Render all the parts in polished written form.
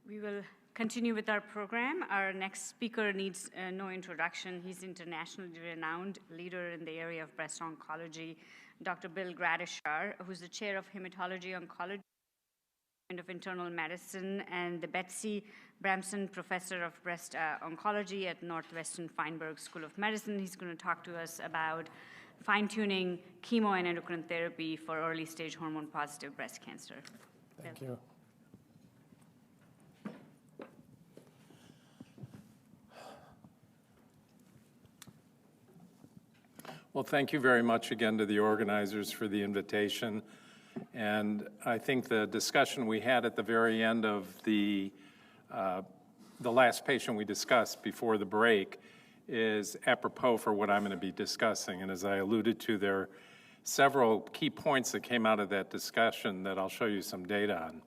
We will continue with our program. Our next speaker needs no introduction. He's internationally renowned leader in the area of breast oncology, Dr. Bill Gradishar, who's the chair of hematology oncology and of internal medicine and the Betsy Bramson Professor of Breast Oncology at Northwestern Feinberg School of Medicine. He's going to talk to us about fine-tuning chemo and endocrine therapy for early-stage hormone-positive breast cancer. Thank you. Well, thank you very much again to the organizers for the invitation. And I think the discussion we had at the very end of the last patient we discussed before the break is apropos for what I'm going to be discussing. And as I alluded to, there are several key points that came out of that discussion that I'll show you some data on.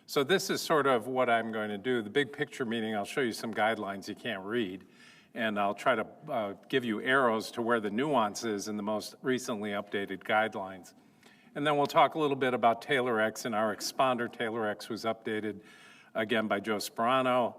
So this is sort of what I'm going to do. The big picture meaning, I'll show you some guidelines you can't read. And I'll try to give you arrows to where the nuance is in the most recently updated guidelines. And then we'll talk a little bit about TAILOR-X and our exponder. TAILOR-X was updated again by Joe Sperano.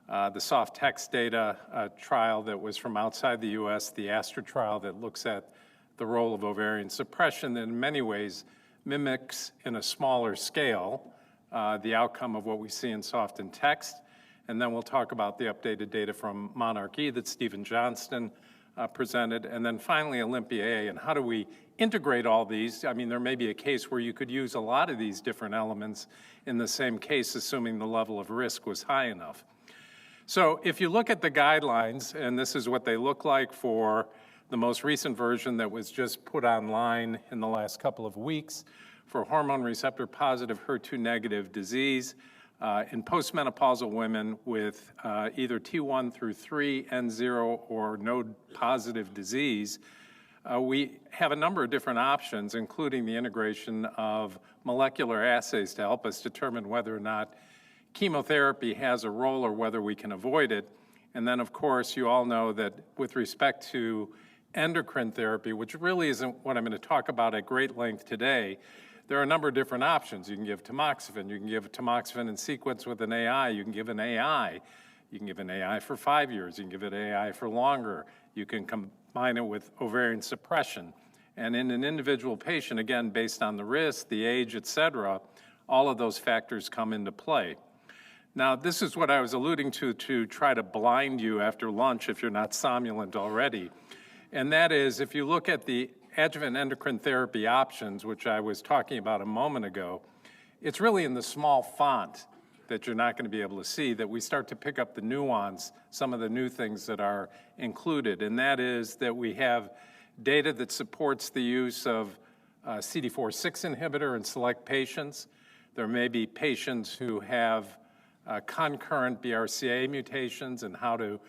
The soft text data trial that was from outside the US, the ASTRA trial that looks at the role of ovarian suppression that in many ways mimics in a smaller scale the outcome of what we see in soft and text. And then we'll talk about the updated data from Monarch-E that Stephen Johnston presented. And then finally, Olympia-A, and how do we integrate all these? I mean, there may be a case where you could use a lot of these different elements in the same case, assuming the level of risk was high enough. So if you look at the guidelines, and this is what they look like for the most recent version that was just put online in the last couple of weeks for hormone receptor positive HER2 negative disease, in postmenopausal women with either T1 through 3, N0, or node-positive disease, we have a number of different options, including the integration of molecular assays to help us determine whether or not chemotherapy has a role or whether we can avoid it. And then, of course, you all know that with respect to endocrine therapy, which really isn't what I'm going to talk about at great length today, there are a number of different options. You can give tamoxifen. You can give tamoxifen in sequence with an AI. You can give an AI. You can give an AI for 5 years. You can give it AI for longer. You can combine it with ovarian suppression. And in an individual patient, again, based on the risk, the age, et cetera, all of those factors come into play. Now, this is what I was alluding to try to blind you after lunch if you're not somnolent already. And that is, if you look at the adjuvant endocrine therapy options, which I was talking about a moment ago, it's really in the small font that you're not going to be able to see that we start to pick up the nuance, some of the new things that are included. And that is that we have data that supports the use of CD4/6 inhibitor in select patients. There may be patients who have concurrent BRCA mutations and how to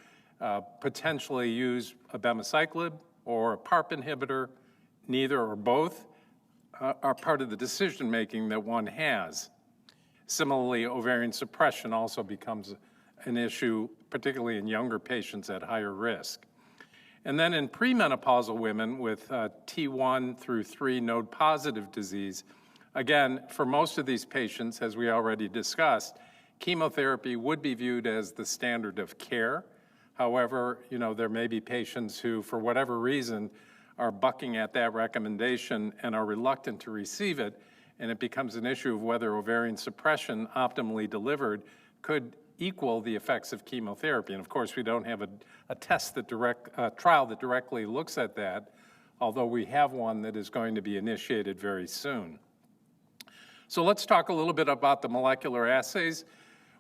potentially use abemaciclib or a PARP inhibitor. Neither or both are part of the decision-making that one has. Similarly, ovarian suppression also becomes an issue, particularly in younger patients at higher risk. And then in premenopausal women with T1 through 3 node-positive disease, again, for most of these patients, as we already discussed, chemotherapy would be viewed as the standard of care. However, you know, there may be patients who, for whatever reason, are bucking at that recommendation and are reluctant to receive it, and it becomes an issue of whether ovarian suppression optimally delivered could equal the effects of chemotherapy. And of course, we don't have a test that trial that directly looks at that, although we have one that is going to be initiated very soon. So let's talk a little bit about the molecular assays.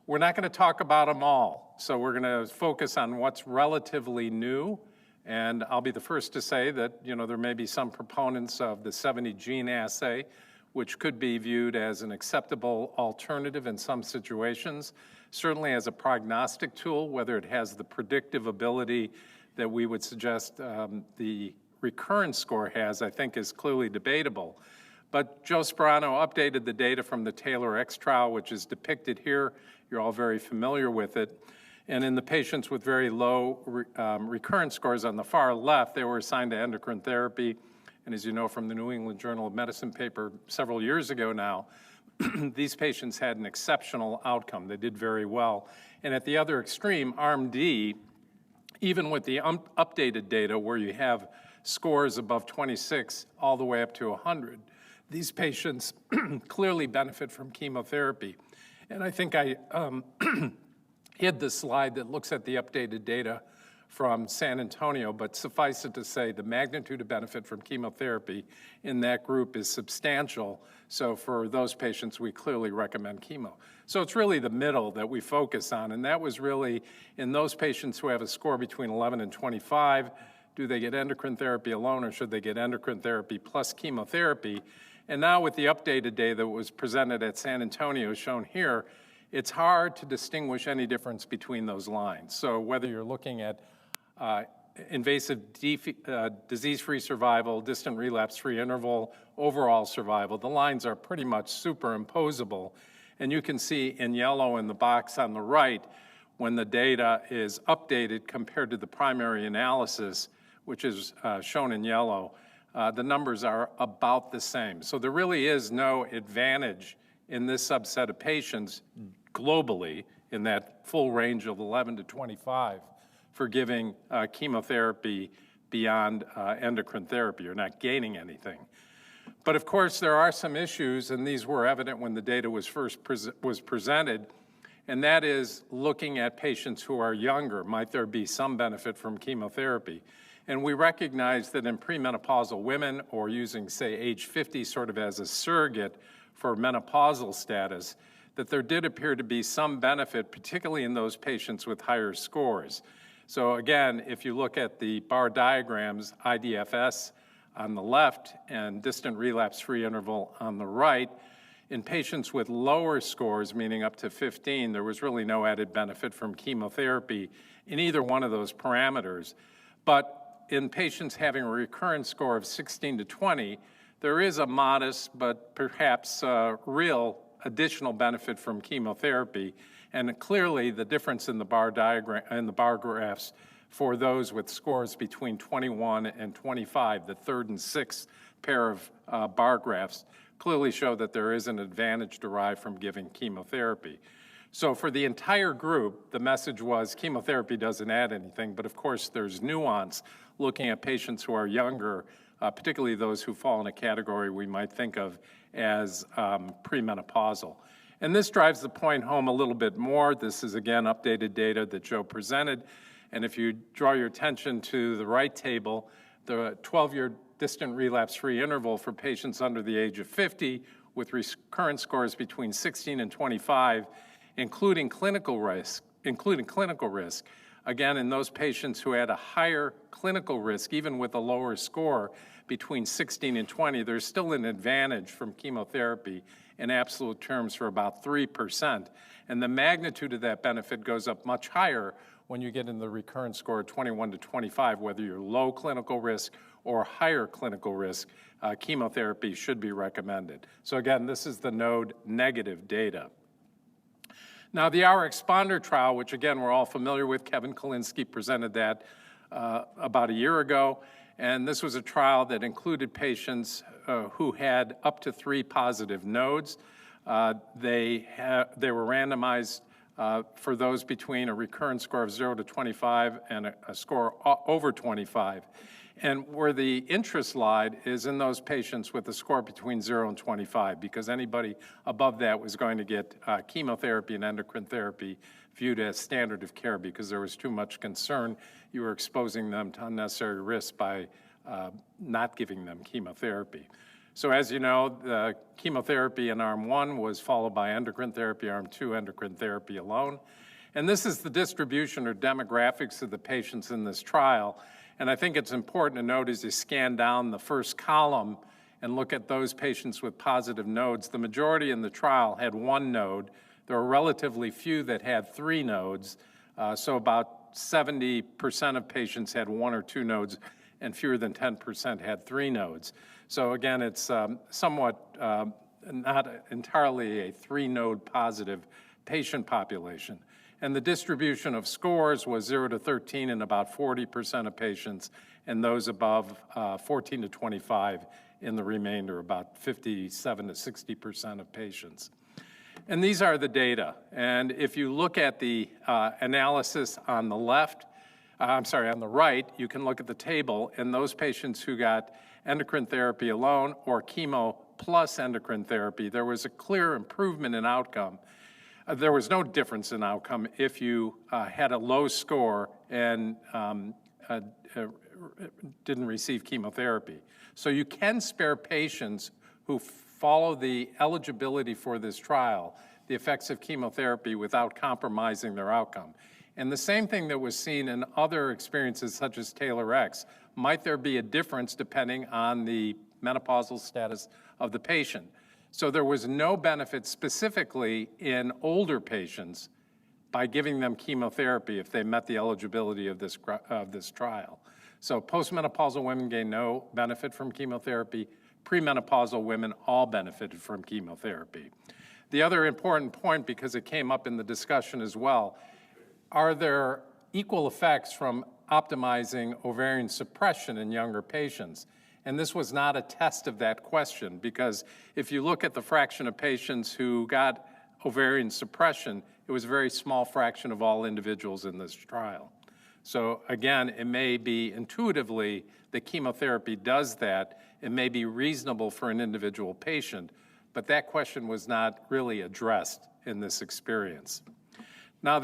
We're not going to talk about them all, so we're going to focus on what's relatively new. And I'll be the first to say that, you know, there may be some proponents of the 70-gene assay, which could be viewed as an acceptable alternative in some situations, certainly as a prognostic tool. Whether it has the predictive ability that we would suggest the recurrence score has, I think is clearly debatable. But Joe Sperano updated the data from the TAILOR-X trial, which is depicted here. You're all very familiar with it. And in the patients with very low recurrence scores on the far left, they were assigned to endocrine therapy. And as you know from the New England Journal of Medicine paper several years ago now, these patients had an exceptional outcome. They did very well. And at the other extreme, Arm D, even with the updated data where you have scores above 26 all the way up to 100, these patients clearly benefit from chemotherapy. And I think I hid the slide that looks at the updated data from San Antonio, but suffice it to say the magnitude of benefit from chemotherapy in that group is substantial. So for those patients, we clearly recommend chemo. So it's really the middle that we focus on, and that was really in those patients who have a score between 11 and 25, do they get endocrine therapy alone or should they get endocrine therapy plus chemotherapy? And now with the updated data that was presented at San Antonio shown here, it's hard to distinguish any difference between those lines. So whether you're looking at invasive disease-free survival, distant relapse-free interval, overall survival, the lines are pretty much superimposable. And you can see in yellow in the box on the right, when the data is updated compared to the primary analysis, which is shown in yellow, the numbers are about the same. So there really is no advantage in this subset of patients globally in that full range of 11 to 25 for giving chemotherapy beyond endocrine therapy. You're not gaining anything. But of course, there are some issues, and these were evident when the data was first presented, and that is looking at patients who are younger. Might there be some benefit from chemotherapy? And we recognize that in premenopausal women, or using, say, age 50 sort of as a surrogate for menopausal status, that there did appear to be some benefit, particularly in those patients with higher scores. So again, if you look at the bar diagrams, IDFS on the left and distant relapse-free interval on the right, in patients with lower scores, meaning up to 15, there was really no added benefit from chemotherapy in either one of those parameters. But in patients having a recurrence score of 16 to 20, there is a modest but perhaps real additional benefit from chemotherapy. And clearly, the difference in the bar diagram and the bar graphs for those with scores between 21 and 25, the third and sixth pair of bar graphs, clearly show that there is an advantage derived from giving chemotherapy. So for the entire group, the message was chemotherapy doesn't add anything, but of course there's nuance looking at patients who are younger, particularly those who fall in a category we might think of as premenopausal. And this drives the point home a little bit more. This is, again, updated data that Joe presented. And if you draw your attention to the right table, the 12-year distant relapse-free interval for patients under the age of 50 with recurrent scores between 16 and 25, including clinical risk, again, in those patients who had a higher clinical risk, even with a lower score between 16 and 20, there's still an advantage from chemotherapy in absolute terms for about 3%. And the magnitude of that benefit goes up much higher when you get in the recurrence score of 21 to 25, whether you're low clinical risk or higher clinical risk, chemotherapy should be recommended. So again, this is the node negative data. Now, the Our Exponder trial, which again we're all familiar with, Kevin Kalinsky presented that about a year ago, and this was a trial that included patients who had up to 3 positive nodes. They were randomized for those between a recurrence score of 0 to 25 and a score over 25. And where the interest lied is in those patients with a score between 0 and 25, because anybody above that was going to get chemotherapy and endocrine therapy viewed as standard of care because there was too much concern. You were exposing them to unnecessary risk by not giving them chemotherapy. So as you know, the chemotherapy in Arm 1 was followed by endocrine therapy, Arm 2, endocrine therapy alone. And this is the distribution or demographics of the patients in this trial. And I think it's important to note as you scan down the first column and look at those patients with positive nodes, the majority in the trial had 1 node. There were relatively few that had 3 nodes. So about 70% of patients had 1 or 2 nodes, and fewer than 10% had 3 nodes. So again, it's somewhat not entirely a 3-node positive patient population. And the distribution of scores was 0 to 13 in about 40% of patients, and those above 14 to 25 in the remainder, about 57 to 60% of patients. And these are the data. And if you look at the analysis on the left, on the right, you can look at the table, and those patients who got endocrine therapy alone or chemo plus endocrine therapy, there was a clear improvement in outcome. There was no difference in outcome if you had a low score and didn't receive chemotherapy. So you can spare patients who follow the eligibility for this trial, the effects of chemotherapy without compromising their outcome. And the same thing that was seen in other experiences such as TAILOR-X. Might there be a difference depending on the menopausal status of the patient? So there was no benefit specifically in older patients by giving them chemotherapy if they met the eligibility of this trial. So postmenopausal women gained no benefit from chemotherapy. Premenopausal women all benefited from chemotherapy. The other important point, because it came up in the discussion as well, are there equal effects from optimizing ovarian suppression in younger patients? And this was not a test of that question, because if you look at the fraction of patients who got ovarian suppression, it was a very small fraction of all individuals in this trial. So again, it may be intuitively that chemotherapy does that. It may be reasonable for an individual patient, but that question was not really addressed in this experience. Now,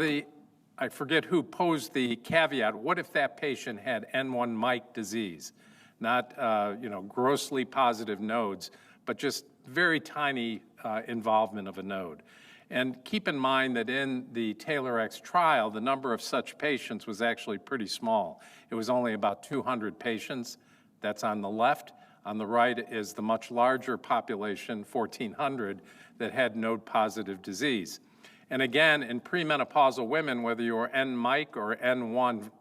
I forget who posed the caveat, what if that patient had N1 Mike disease? Not grossly positive nodes, but just very tiny involvement of a node. And keep in mind that in the TAILOR-X trial, the number of such patients was actually pretty small. It was only about 200 patients. That's on the left. On the right is the much larger population, 1,400, that had node-positive disease. And again, in premenopausal women, whether you're N-Mike or N1,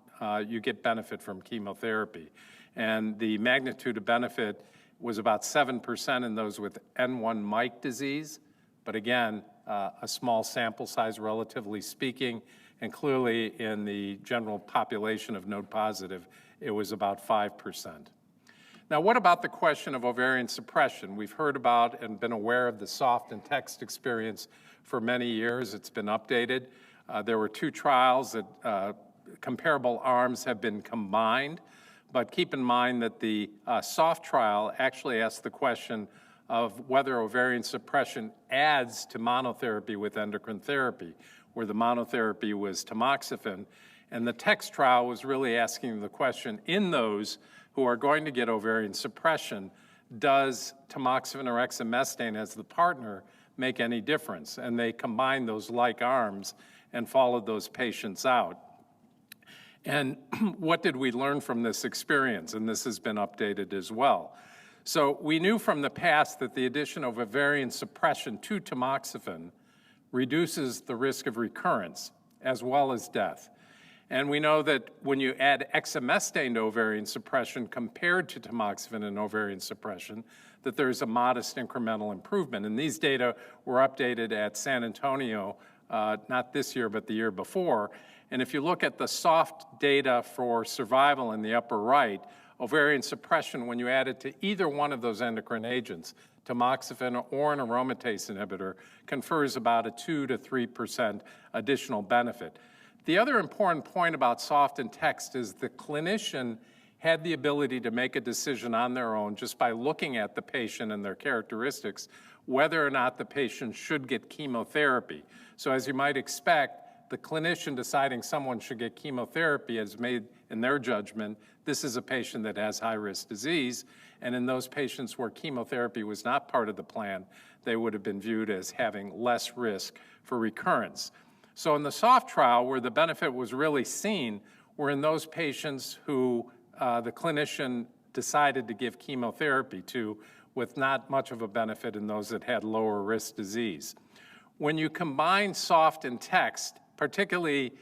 you get benefit from chemotherapy. And the magnitude of benefit was about 7% in those with N1 Mike disease, but again, a small sample size relatively speaking, and clearly in the general population of node positive, it was about 5%. Now, what about the question of ovarian suppression? We've heard about and been aware of the soft and text experience for many years. It's been updated. There were 2 trials that comparable arms have been combined, but keep in mind that the soft trial actually asked the question of whether ovarian suppression adds to monotherapy with endocrine therapy, where the monotherapy was tamoxifen. And the text trial was really asking the question, in those who are going to get ovarian suppression, does tamoxifen or exemestane as the partner make any difference? And they combined those like arms and followed those patients out. And what did we learn from this experience? And this has been updated as well. So we knew from the past that the addition of ovarian suppression to tamoxifen reduces the risk of recurrence as well as death. And we know that when you add exemestane to ovarian suppression compared to tamoxifen and ovarian suppression, that there's a modest incremental improvement. And these data were updated at San Antonio, not this year, but the year before. And if you look at the soft data for survival in the upper right, ovarian suppression, when you add it to either one of those endocrine agents, tamoxifen or an aromatase inhibitor, confers about a 2 to 3% additional benefit. The other important point about soft and text is the clinician had the ability to make a decision on their own just by looking at the patient and their characteristics, whether or not the patient should get chemotherapy. So as you might expect, the clinician deciding someone should get chemotherapy has made, in their judgment, this is a patient that has high-risk disease, and in those patients where chemotherapy was not part of the plan, they would have been viewed as having less risk for recurrence. So in the soft trial, where the benefit was really seen, were in those patients who the clinician decided to give chemotherapy to, with not much of a benefit in those that had lower risk disease. When you combine soft and text, particularly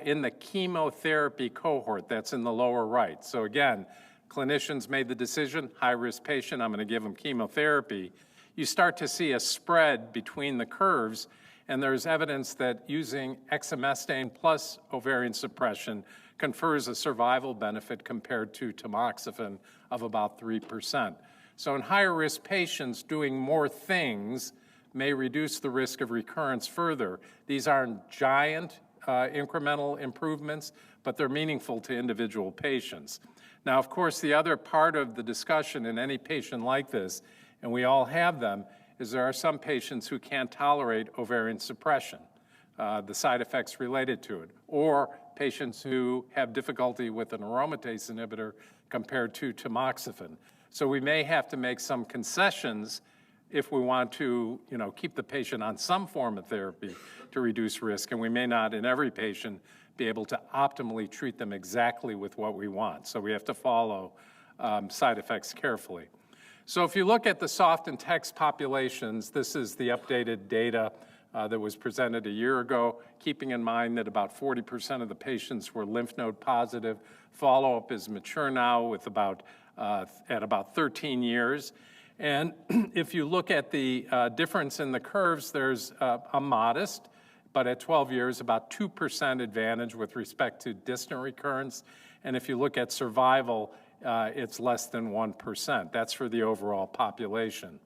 in the chemotherapy cohort that's in the lower right. So again, clinicians made the decision, high-risk patient, I'm gonna give them chemotherapy. You start to see a spread between the curves, and there's evidence that using exemestane plus ovarian suppression confers a survival benefit compared to tamoxifen of about 3%. So in higher risk patients, doing more things may reduce the risk of recurrence further. These aren't giant incremental improvements, but they're meaningful to individual patients. Now, of course, the other part of the discussion in any patient like this, and we all have them, is there are some patients who can't tolerate ovarian suppression, the side effects related to it, or patients who have difficulty with an aromatase inhibitor compared to tamoxifen. So we may have to make some concessions if we want to, keep the patient on some form of therapy to reduce risk, and we may not in every patient be able to optimally treat them exactly with what we want. So we have to follow side effects carefully. So if you look at the soft and text populations, this is the updated data that was presented a year ago, keeping in mind that about 40% of the patients were lymph node positive. Follow-up is mature now with at about 13 years. And if you look at the difference in the curves, there's a modest, but at 12 years, about 2% advantage with respect to distant recurrence. And if you look at survival, it's less than 1%. That's for the overall population.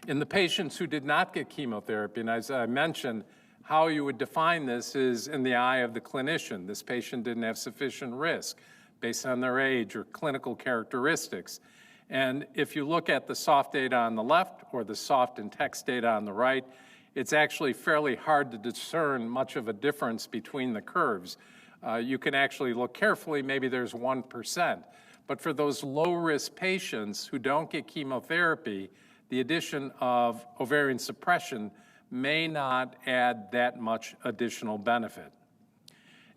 In the patients who did not get chemotherapy, and as I mentioned, how you would define this is in the eye of the clinician. This patient didn't have sufficient risk based on their age or clinical characteristics. And if you look at the soft data on the left or the soft and text data on the right, it's actually fairly hard to discern much of a difference between the curves. You can actually look carefully, maybe there's 1%. But for those low-risk patients who don't get chemotherapy, the addition of ovarian suppression may not add that much additional benefit.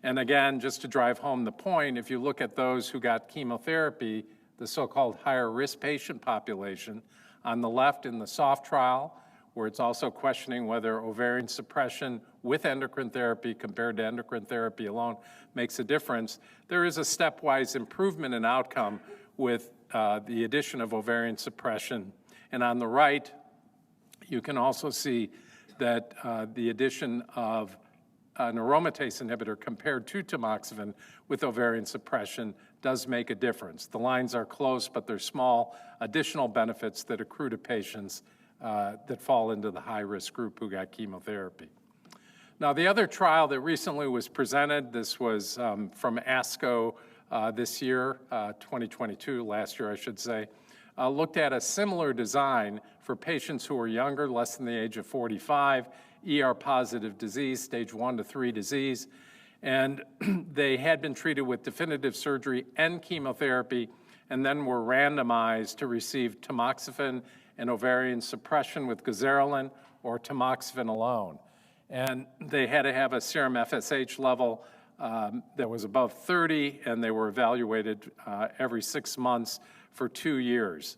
And again, just to drive home the point, if you look at those who got chemotherapy, the so-called higher risk patient population, on the left in the soft trial, where it's also questioning whether ovarian suppression with endocrine therapy compared to endocrine therapy alone makes a difference, there is a stepwise improvement in outcome with the addition of ovarian suppression. And on the right, you can also see that the addition of an aromatase inhibitor compared to tamoxifen with ovarian suppression does make a difference. The lines are close, but they're small additional benefits that accrue to patients that fall into the high-risk group who got chemotherapy. Now, the other trial that recently was presented, this was from ASCO this year, 2022, last year I should say, looked at a similar design for patients who were younger, less than the age of 45, ER-positive disease, stage 1 to 3 disease, and they had been treated with definitive surgery and chemotherapy, and then were randomized to receive tamoxifen and ovarian suppression with gazerolin or tamoxifen alone. And they had to have a serum FSH level that was above 30, and they were evaluated every 6 months for 2 years.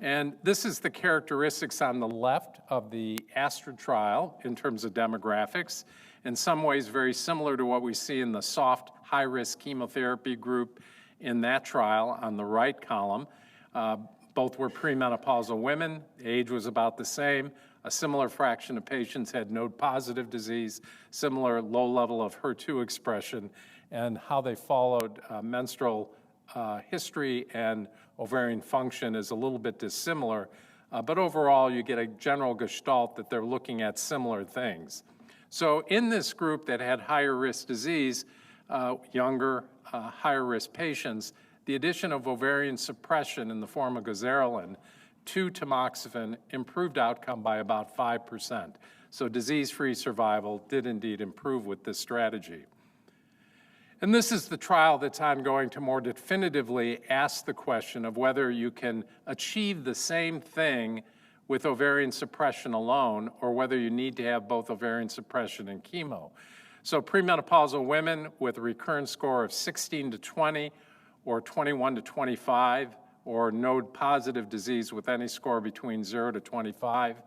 And this is the characteristics on the left of the ASTRA trial in terms of demographics, in some ways very similar to what we see in the soft high-risk chemotherapy group in that trial on the right column. Both were premenopausal women, age was about the same, a similar fraction of patients had node-positive disease, similar low level of HER2 expression, and how they followed menstrual history and ovarian function is a little bit dissimilar, but overall you get a general gestalt that they're looking at similar things. So in this group that had higher risk disease, younger, higher risk patients, the addition of ovarian suppression in the form of gazerolin to tamoxifen improved outcome by about 5%. So disease-free survival did indeed improve with this strategy. And this is the trial that's ongoing to more definitively ask the question of whether you can achieve the same thing with ovarian suppression alone or whether you need to have both ovarian suppression and chemo. So premenopausal women with a recurrence score of 16 to 20 or 21 to 25 or node-positive disease with any score between 0 to 25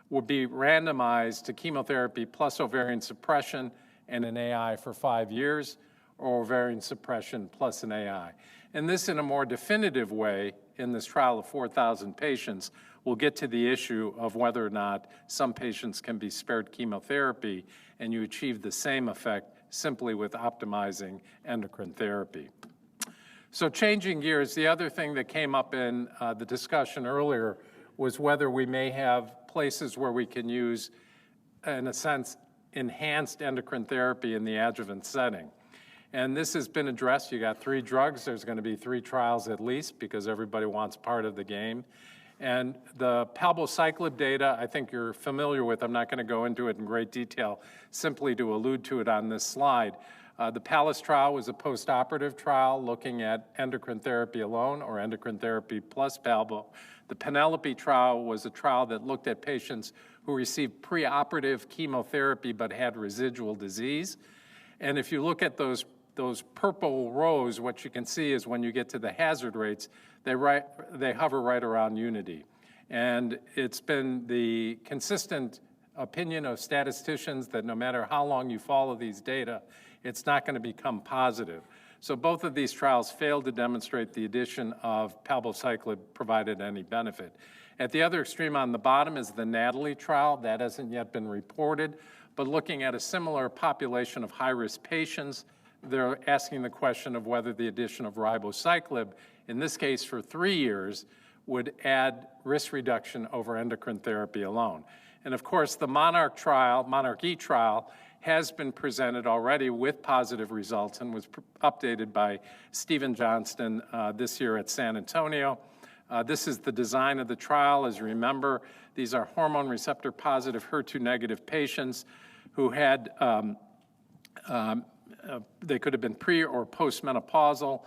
would be randomized to chemotherapy plus ovarian suppression and an AI for 5 years, or ovarian suppression plus an AI. And this, in a more definitive way, in this trial of 4,000 patients, will get to the issue of whether or not some patients can be spared chemotherapy and you achieve the same effect simply with optimizing endocrine therapy. So changing gears, the other thing that came up in the discussion earlier was whether we may have places where we can use, in a sense, enhanced endocrine therapy in the adjuvant setting. And this has been addressed. You got 3 drugs. There's going to be 3 trials at least because everybody wants part of the game. And the palbociclib data, I think you're familiar with. I'm not going to go into it in great detail, simply to allude to it on this slide. The PALACE trial was a postoperative trial looking at endocrine therapy alone or endocrine therapy plus palbo. The PENELOPE trial was a trial that looked at patients who received preoperative chemotherapy but had residual disease. And if you look at those purple rows, what you can see is when you get to the hazard rates, they hover right around unity. And it's been the consistent opinion of statisticians that no matter how long you follow these data, it's not going to become positive. So both of these trials failed to demonstrate the addition of palbociclib provided any benefit. At the other extreme on the bottom is the NATALEE trial. That hasn't yet been reported, but looking at a similar population of high-risk patients, they're asking the question of whether the addition of ribociclib, in this case for 3 years, would add risk reduction over endocrine therapy alone. And of course, the MONARCH-E trial, has been presented already with positive results and was updated by Stephen Johnston this year at San Antonio. This is the design of the trial. As you remember, these are hormone receptor positive, HER2 negative patients who had, they could have been pre or postmenopausal.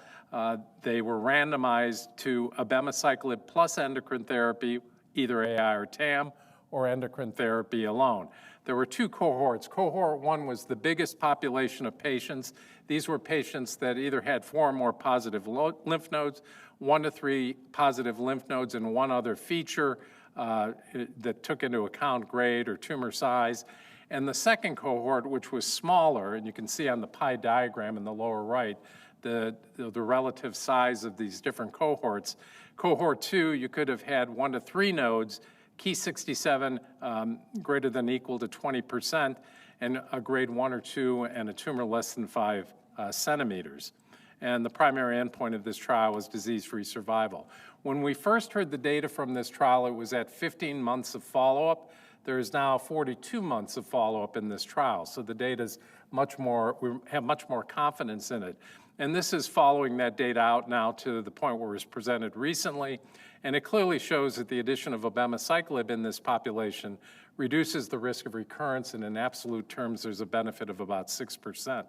They were randomized to abemaciclib plus endocrine therapy, either AI or TAM, or endocrine therapy alone. There were 2 cohorts. Cohort 1 was the biggest population of patients. These were patients that either had 4 or more positive lymph nodes, 1 to 3 positive lymph nodes, and 1 other feature that took into account grade or tumor size. And the second cohort, which was smaller, and you can see on the pie diagram in the lower right, the relative size of these different cohorts. Cohort 2, you could have had 1 to 3 nodes, Ki-67 greater than or equal to 20%, and a grade 1 or 2 and a tumor less than 5 centimeters. And the primary endpoint of this trial was disease-free survival. When we first heard the data from this trial, it was at 15 months of follow-up. There is now 42 months of follow-up in this trial, so the data is much more, we have much more confidence in it. And this is following that data out now to the point where it was presented recently, and it clearly shows that the addition of abemaciclib in this population reduces the risk of recurrence, and in absolute terms, there's a benefit of about 6%.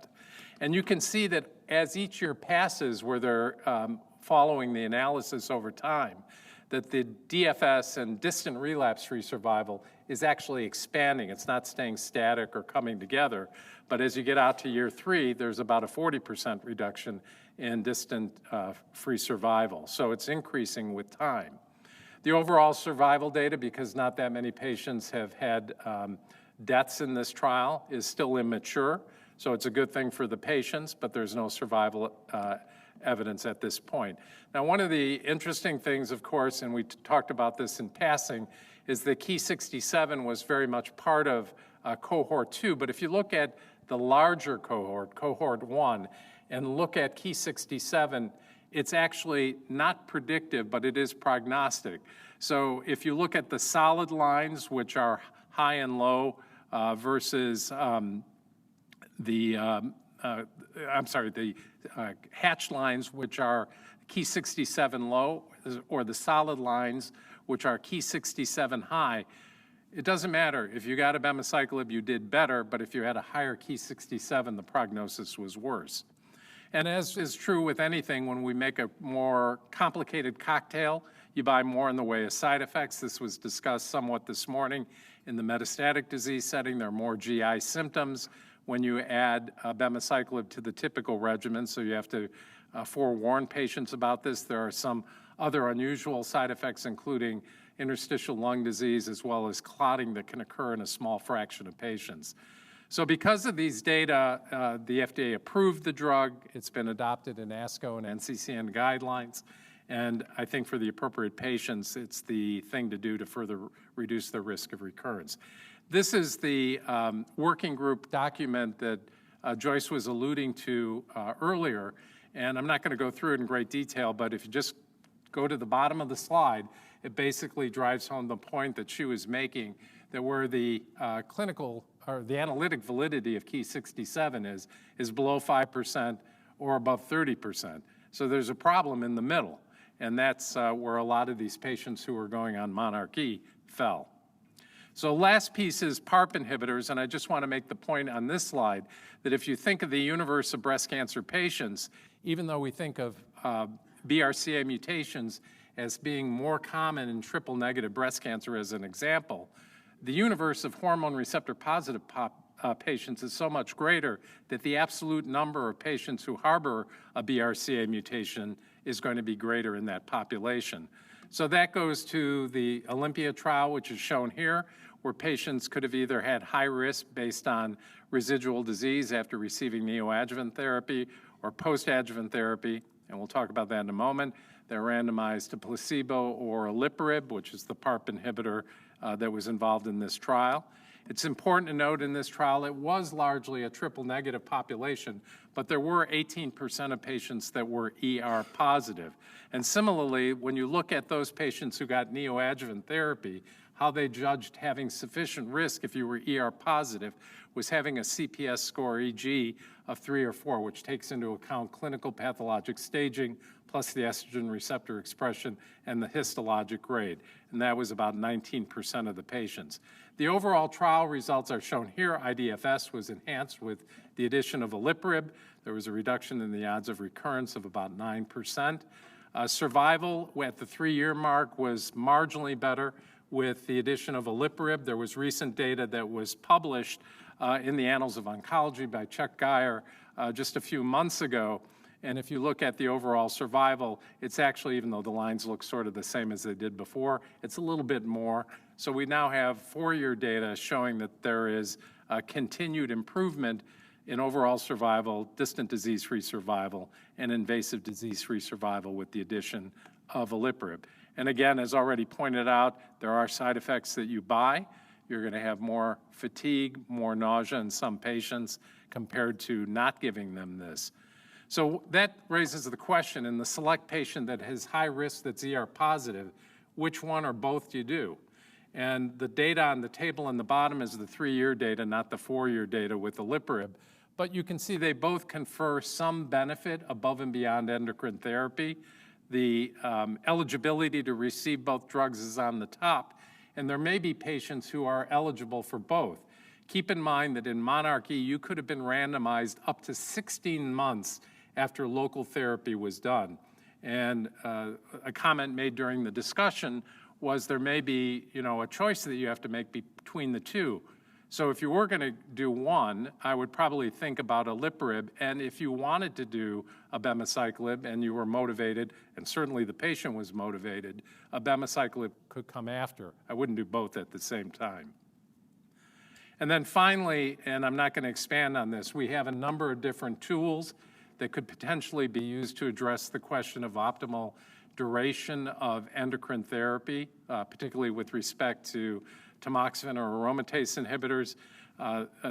And you can see that as each year passes, where they're following the analysis over time, that the DFS and distant relapse-free survival is actually expanding. It's not staying static or coming together, but as you get out to year 3, there's about a 40% reduction in distant free survival. So it's increasing with time. The overall survival data, because not that many patients have had deaths in this trial, is still immature. So it's a good thing for the patients, but there's no survival evidence at this point. Now, one of the interesting things, of course, and we talked about this in passing, is that Ki-67 was very much part of cohort 2. But if you look at the larger cohort, cohort 1, and look at Ki-67, it's actually not predictive, but it is prognostic. So if you look at the solid lines, which are high and low, versus the hatched lines, which are Ki-67 low, or the solid lines, which are Ki-67 high, it doesn't matter. If you got abemaciclib, you did better, but if you had a higher Ki-67, the prognosis was worse. And as is true with anything, when we make a more complicated cocktail, you buy more in the way of side effects. This was discussed somewhat this morning. In the metastatic disease setting, there are more GI symptoms when you add abemaciclib to the typical regimen, so you have to forewarn patients about this. There are some other unusual side effects, including interstitial lung disease, as well as clotting that can occur in a small fraction of patients. So because of these data, the FDA approved the drug. It's been adopted in ASCO and NCCN guidelines. And I think for the appropriate patients, it's the thing to do to further reduce the risk of recurrence. This is the working group document that Joyce was alluding to earlier. And I'm not going to go through it in great detail, but if you just go to the bottom of the slide, it basically drives home the point that she was making, that where the clinical or the analytic validity of Ki-67 is below 5% or above 30%. So there's a problem in the middle, and that's where a lot of these patients who are going on monarchy fell. So last piece is PARP inhibitors, and I just want to make the point on this slide that if you think of the universe of breast cancer patients, even though we think of BRCA mutations as being more common in triple-negative breast cancer as an example, the universe of hormone receptor positive patients is so much greater that the absolute number of patients who harbor a BRCA mutation is going to be greater in that population. So that goes to the Olympia trial, which is shown here, where patients could have either had high risk based on residual disease after receiving neoadjuvant therapy or post-adjuvant therapy, and we'll talk about that in a moment. They're randomized to placebo or aliparib, which is the PARP inhibitor that was involved in this trial. It's important to note in this trial it was largely a triple-negative population, but there were 18% of patients that were ER positive. And similarly, when you look at those patients who got neoadjuvant therapy, how they judged having sufficient risk if you were ER positive was having a CPS score, EG, of 3 or 4, which takes into account clinical pathologic staging, plus the estrogen receptor expression and the histologic grade. And that was about 19% of the patients. The overall trial results are shown here. IDFS was enhanced with the addition of aliparib. There was a reduction in the odds of recurrence of about 9%. Survival at the 3-year mark was marginally better with the addition of aliparib. There was recent data that was published in the Annals of Oncology by Chuck Geyer just a few months ago. And if you look at the overall survival, it's actually, even though the lines look sort of the same as they did before, it's a little bit more. So we now have 4-year data showing that there is a continued improvement in overall survival, distant disease-free survival, and invasive disease-free survival with the addition of aliparib. And again, as already pointed out, there are side effects that you buy. You're going to have more fatigue, more nausea in some patients compared to not giving them this. So that raises the question, in the select patient that has high risk that's ER positive, which one or both do you do? And the data on the table on the bottom is the 3-year data, not the 4-year data with aliparib. But you can see they both confer some benefit above and beyond endocrine therapy. The eligibility to receive both drugs is on the top, and there may be patients who are eligible for both. Keep in mind that in monarchy, you could have been randomized up to 16 months after local therapy was done. And a comment made during the discussion was there may be, a choice that you have to make between the two. So if you were going to do one, I would probably think about aliparib, and if you wanted to do abemaciclib and you were motivated, and certainly the patient was motivated, abemaciclib could come after. I wouldn't do both at the same time. And then finally, and I'm not going to expand on this, we have a number of different tools that could potentially be used to address the question of optimal duration of endocrine therapy, particularly with respect to tamoxifen or aromatase inhibitors.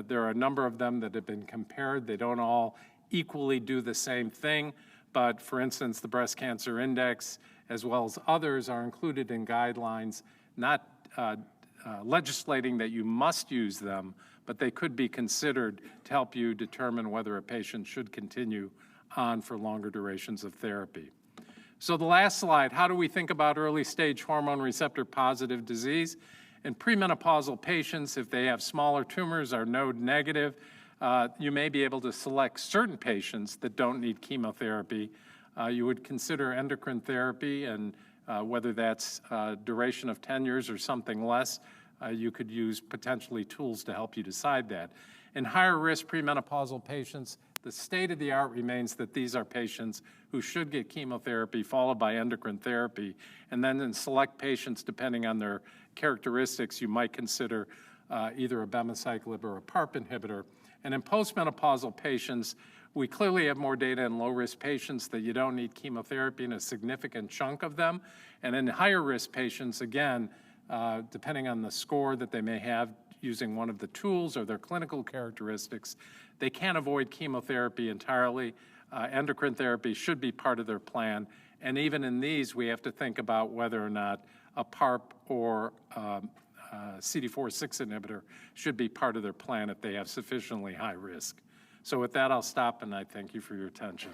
There are a number of them that have been compared. They don't all equally do the same thing, but for instance, the Breast Cancer Index, as well as others, are included in guidelines, not legislating that you must use them, but they could be considered to help you determine whether a patient should continue on for longer durations of therapy. So the last slide, how do we think about early stage hormone receptor positive disease? In premenopausal patients, if they have smaller tumors or node negative, you may be able to select certain patients that don't need chemotherapy. You would consider endocrine therapy, and whether that's duration of 10 years or something less, you could use potentially tools to help you decide that. In higher risk premenopausal patients, the state of the art remains that these are patients who should get chemotherapy followed by endocrine therapy. And then in select patients, depending on their characteristics, you might consider either abemaciclib or a PARP inhibitor. And in postmenopausal patients, we clearly have more data in low-risk patients that you don't need chemotherapy in a significant chunk of them. And in higher-risk patients, again, depending on the score that they may have using one of the tools or their clinical characteristics, they can't avoid chemotherapy entirely, endocrine therapy should be part of their plan. And even in these, we have to think about whether or not a PARP or CDK4/6 inhibitor should be part of their plan if they have sufficiently high risk. So with that, I'll stop, and I thank you for your attention.